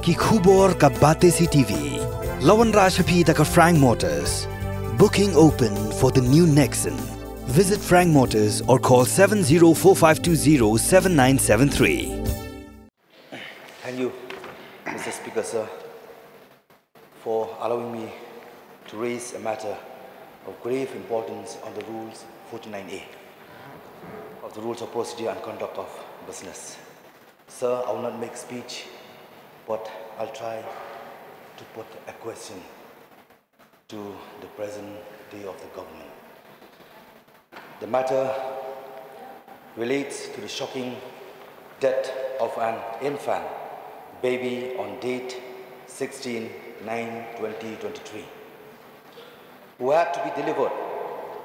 कि Khubor ka Batesi TV. Lawan Rashapi ka Frank Motors. Booking open for the new Nexon. Visit Frank Motors or call 7045207973. Thank you, Mr. Speaker, sir, for allowing me to raise a matter of grave importance on the Rules 49A of the Rules of Procedure and Conduct of Business. Sir, I will not make speech, but I'll try to put a question to the present day of the government. The matter relates to the shocking death of an infant baby on date 16/9/2023, who had to be delivered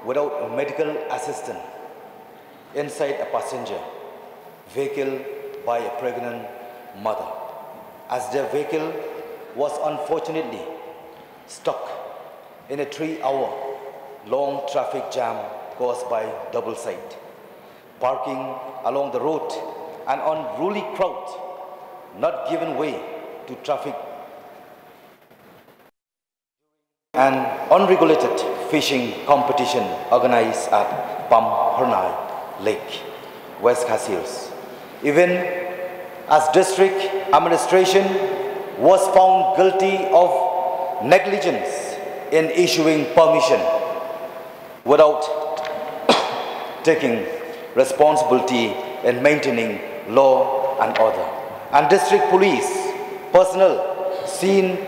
without a medical assistance inside a passenger vehicle by a pregnant mother, as their vehicle was unfortunately stuck in a 3-hour-long traffic jam caused by double side parking along the road and unruly crowd not giving way to traffic and unregulated fishing competition organized at Pamphyrnai Lake, West Hills. Even as district administration was found guilty of negligence in issuing permission without taking responsibility in maintaining law and order, and district police personnel seen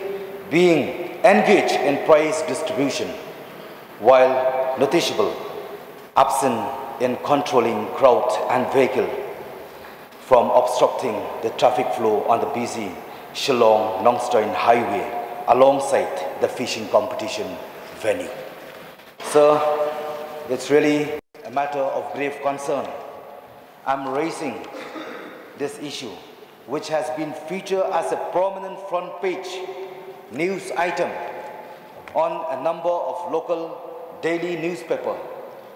being engaged in prize distribution while noticeable absent in controlling crowd and vehicle from obstructing the traffic flow on the busy Shillong-Nongstoin highway alongside the fishing competition venue. Sir, it's really a matter of grave concern. I'm raising this issue, which has been featured as a prominent front page news item on a number of local daily newspapers,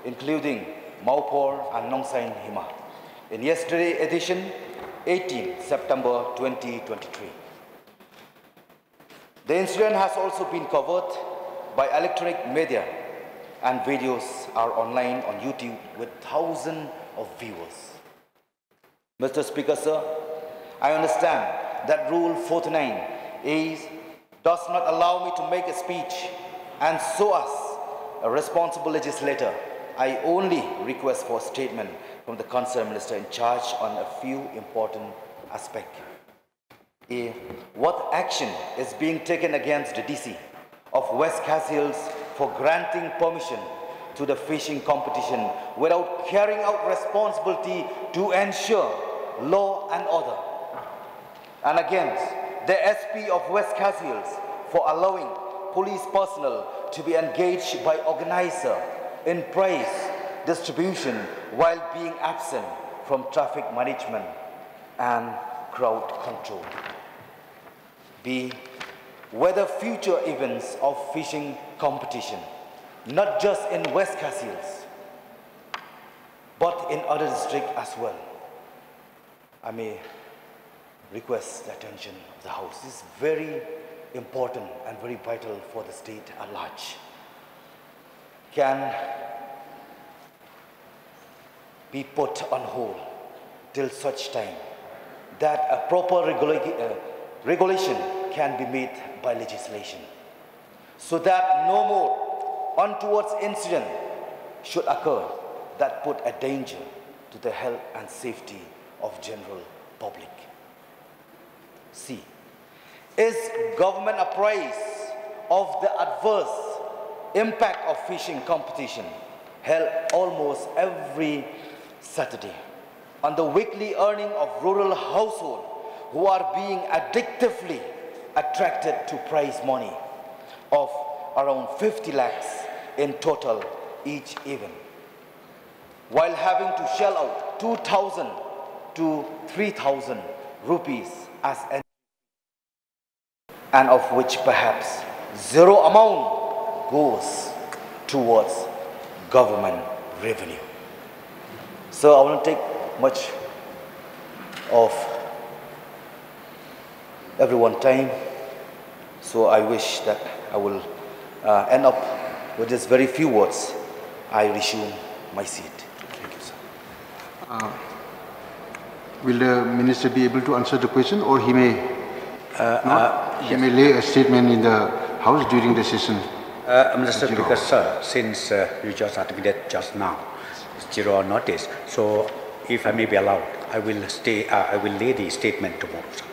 including Maupor and Nongsain Hima, in yesterday's edition, 18 September 2023. The incident has also been covered by electronic media, and videos are online on YouTube with thousands of viewers. Mr. Speaker, sir, I understand that Rule 49A does not allow me to make a speech, and so as a responsible legislator, I only request for a statement from the concerned minister in charge on a few important aspects. A, what action is being taken against the DC of West Hills for granting permission to the fishing competition without carrying out responsibility to ensure law and order, and against the SP of West Hills for allowing police personnel to be engaged by organizer in prize distribution while being absent from traffic management and crowd control. B, whether future events of fishing competition, not just in West Hills, but in other districts as well, I may request the attention of the House. This is very important and very vital for the state at large. Can be put on hold till such time that a proper regulation can be made by legislation, so that no more untoward incident should occur that put a danger to the health and safety of general public. C, is government apprised of the adverse impact of fishing competition held almost every Saturday on the weekly earning of rural households who are being addictively attracted to prize money of around 50 lakhs in total each event, while having to shell out 2,000 to 3,000 rupees as an, and of which perhaps zero amount goes towards government revenue. So I won't take much of everyone time. So I wish that I will end up with just very few words. I resume my seat. Thank you, sir. Will the minister be able to answer the question, or he may he may lay a statement in the House during the session? Mr. Speaker, sir, since you just admitted just now, zero notice, so if I may be allowed, I will lay the statement tomorrow, sir.